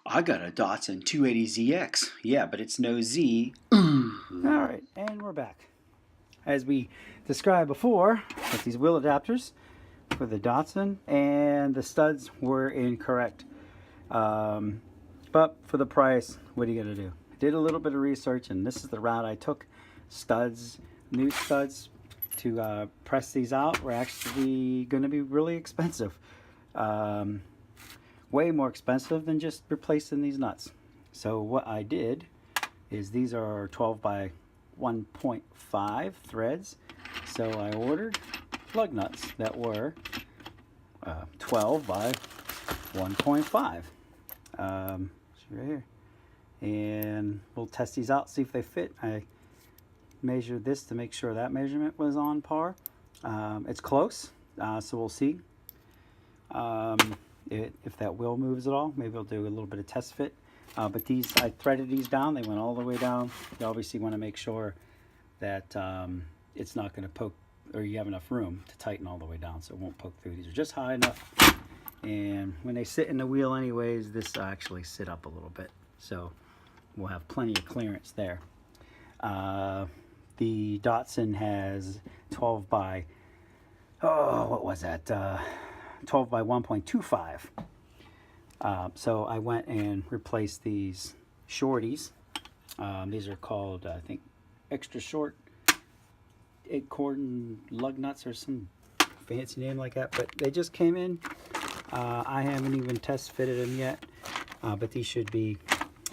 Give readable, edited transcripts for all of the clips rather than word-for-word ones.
I got a Datsun 280ZX. Yeah, but it's no Z. Alright, and we're back. As we described before, with these wheel adapters for the Datsun, and the studs were incorrect. But for the price, what are you going to do? I did a little bit of research, and this is the route I took. Studs, new studs to press these out were actually going to be really expensive. Way more expensive than just replacing these nuts. So what I did is these are 12 by 1.5 threads. So I ordered lug nuts that were 12 by 1.5. Right here. And we'll test these out, see if they fit. I measured this to make sure that measurement was on par. It's close, so we'll see if that wheel moves at all. Maybe we'll do a little bit of test fit. But these, I threaded these down. They went all the way down. You obviously want to make sure that it's not going to poke, or you have enough room to tighten all the way down so it won't poke through. These are just high enough. And when they sit in the wheel anyways, this will actually sit up a little bit. So we'll have plenty of clearance there. The Datsun has 12 by, what was that? 12 by 1.25. So I went and replaced these shorties. These are called, I think, extra short 8-cordon lug nuts or some fancy name like that. But they just came in. I haven't even test fitted them yet. But these should be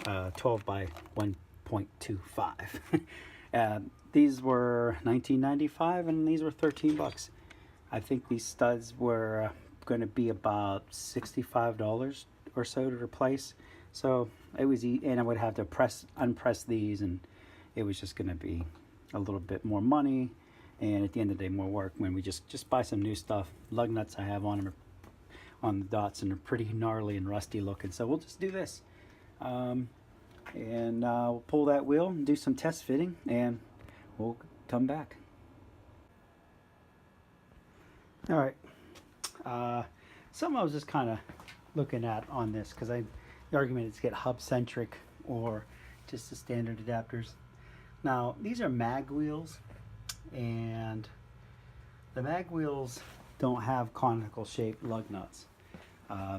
12 by 1.25. These were $19.95 and these were 13 bucks. I think these studs were going to be about $65 or so to replace. So it was, and I would have to unpress these, and it was just going to be a little bit more money, and at the end of the day more work when we just buy some new stuff. Lug nuts I have on them on the Datsun are pretty gnarly and rusty looking, so we'll just do this. We'll pull that wheel and do some test fitting, and we'll come back. All right. Something I was just kind of looking at on this, because the argument is to get hub centric or just the standard adapters. Now these are mag wheels, and the mag wheels don't have conical shaped lug nuts.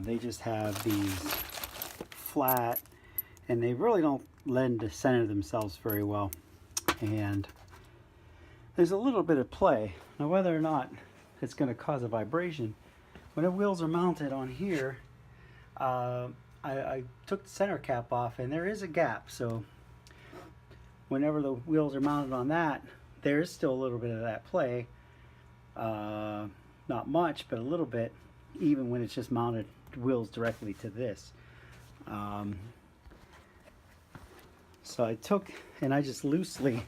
They just have these flat, and they really don't lend to center themselves very well. And there's a little bit of play. Now whether or not it's going to cause a vibration, when the wheels are mounted on here, I took the center cap off, and there is a gap. So whenever the wheels are mounted on that, there is still a little bit of that play. Not much, but a little bit, even when it's just mounted wheels directly to this. So I took, and I just loosely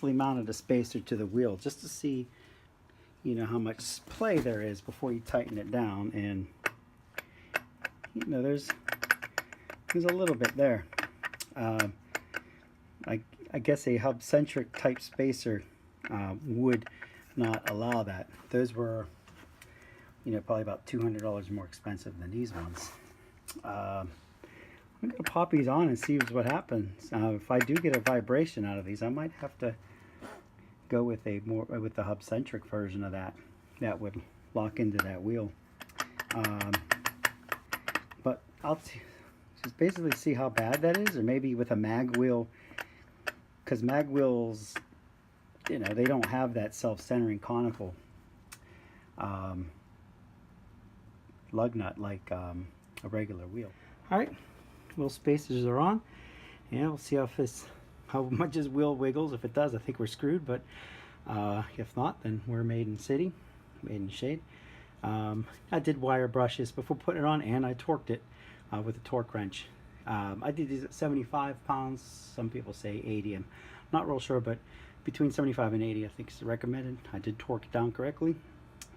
mounted a spacer to the wheel just to see, you know, how much play there is before you tighten it down. And you know, there's a little bit there. I guess a hub centric type spacer would not allow that. Those were, you know, probably about $200 more expensive than these ones. I'm gonna pop these on and see what happens. If I do get a vibration out of these, I might have to go with with the hub centric version of that. That would lock into that wheel. But I'll just basically see how bad that is, or maybe with a mag wheel, because mag wheels, you know, they don't have that self-centering conical lug nut like a regular wheel. All right, wheel spacers are on, and we'll see how much this wheel wiggles. If it does, I think we're screwed, but if not, then we're made in city, made in shade. I did wire brush this before putting it on, and I torqued it with a torque wrench. I did these at 75 pounds. Some people say 80. I'm not real sure, but between 75 and 80 I think is recommended. I did torque it down correctly,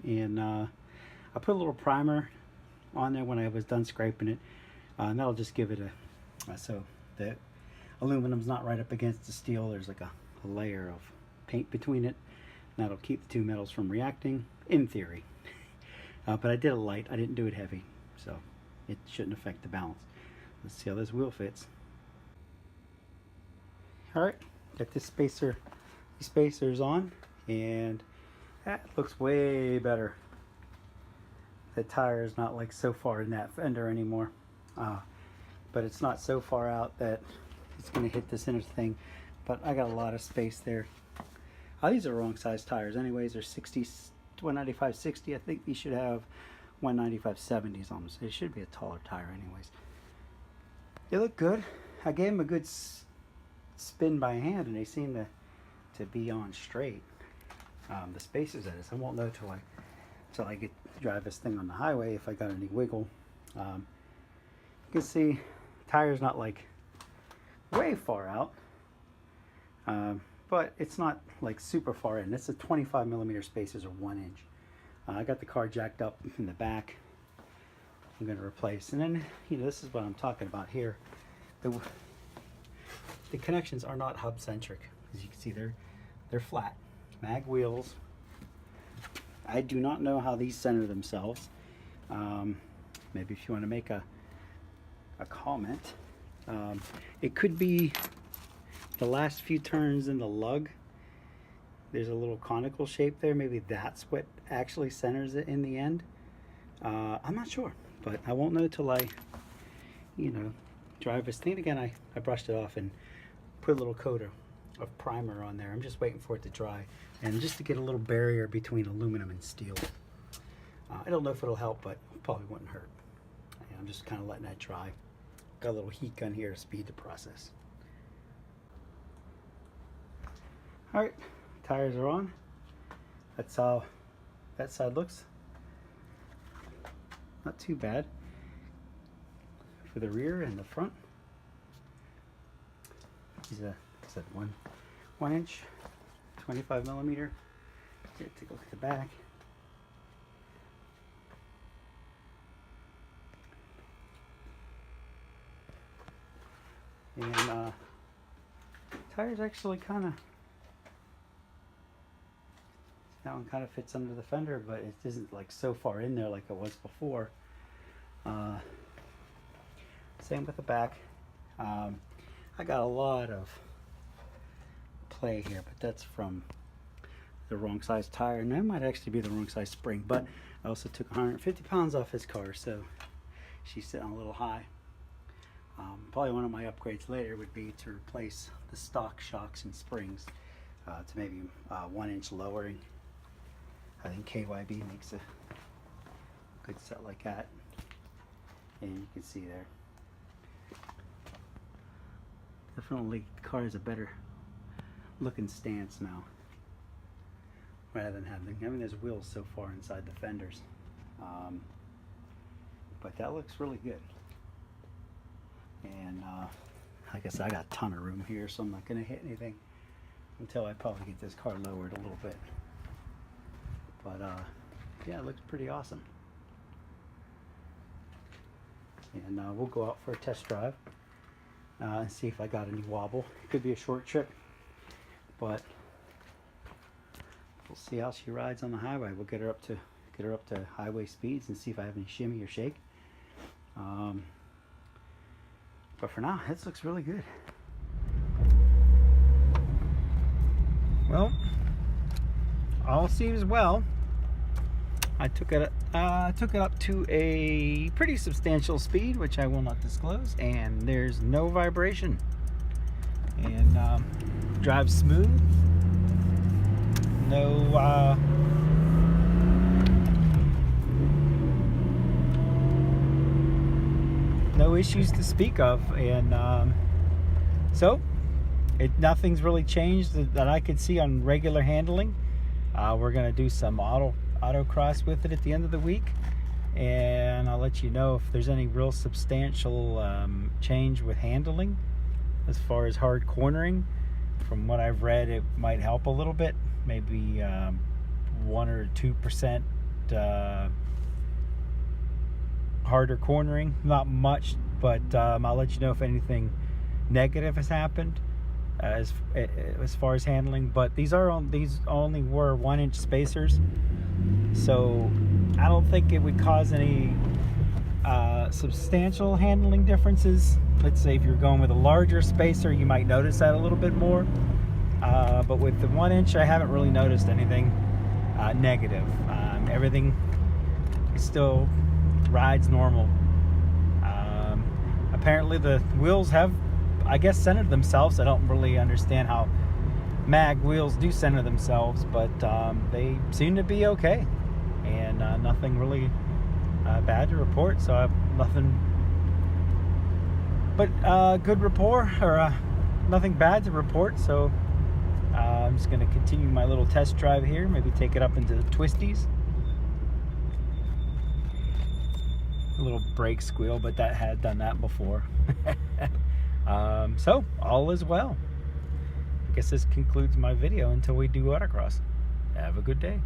and I put a little primer on there when I was done scraping it, and that'll just give it so the aluminum's not right up against the steel. There's like a layer of paint between it, and that'll keep the two metals from reacting, in theory. But I did it light, I didn't do it heavy. So it shouldn't affect the balance. Let's see how this wheel fits. Alright, got this spacer, these spacers on, and that looks way better. The tire is not like so far in that fender anymore, but it's not so far out that it's going to hit this inner thing, but I got a lot of space there. These are wrong size tires anyways. They're 195/60. I think these should have 195/70s on them, so it should be a taller tire anyways. They look good. I gave them a good spin by hand, and they seem to be on straight. The spacers, that is. I won't know till I get drive this thing on the highway if I got any wiggle. You can see tire's not like way far out, but it's not like super far in. It's a 25mm spacers, or 1 inch. I got the car jacked up in the back. I'm going to replace, and then this is what I'm talking about here. The connections are not hub centric, as you can see they're flat mag wheels. I do not know how these center themselves. Maybe if you want to make a comment, it could be the last few turns in the lug. There's a little conical shape there. Maybe that's what actually centers it in the end. I'm not sure, but I won't know till I, drive this thing again. I brushed it off and put a little coat of primer on there. I'm just waiting for it to dry, and just to get a little barrier between aluminum and steel. I don't know if it'll help, but it probably wouldn't hurt. I'm just kind of letting that dry. Got a little heat gun here to speed the process. Alright, tires are on. That's how that side looks. Not too bad for the rear and the front. These are, what's that, one inch, 25mm. Here, take a look at the back. And tires actually kind of, that one kind of fits under the fender, but it isn't like so far in there like it was before. Same with the back. I got a lot of play here, but that's from the wrong size tire, and that might actually be the wrong size spring. But I also took 150 pounds off his car, so she's sitting a little high. Probably one of my upgrades later would be to replace the stock shocks and springs to maybe 1 inch lowering. I think KYB makes a good set like that, and you can see there. Definitely the car has a better looking stance now, rather than having there's wheels so far inside the fenders. But that looks really good. And like I said, I got a ton of room here, so I'm not going to hit anything until I probably get this car lowered a little bit. But yeah, it looks pretty awesome. And we'll go out for a test drive and see if I got any wobble. It could be a short trip, but we'll see how she rides on the highway. We'll get her up to highway speeds and see if I have any shimmy or shake. But for now, this looks really good. Well, all seems well. I took it up to a pretty substantial speed, which I will not disclose, and there's no vibration. And drives smooth. No issues to speak of, and so nothing's really changed that I could see on regular handling. We're gonna do some autocross with it at the end of the week, and I'll let you know if there's any real substantial change with handling as far as hard cornering. From what I've read, it might help a little bit, maybe 1 or 2% harder cornering, not much, but I'll let you know if anything negative has happened as far as handling. But these only were 1 inch spacers, so I don't think it would cause any substantial handling differences. Let's say if you're going with a larger spacer, you might notice that a little bit more. But with the 1 inch, I haven't really noticed anything negative. Everything still rides normal. Apparently the wheels have, I guess, centered themselves. I don't really understand how mag wheels do center themselves, but they seem to be okay, and nothing really bad to report. So I have nothing but good rapport, or nothing bad to report. So I'm just going to continue my little test drive here, maybe take it up into the twisties. A little brake squeal, but that had done that before. So all is well. I guess this concludes my video until we do autocross. Have a good day.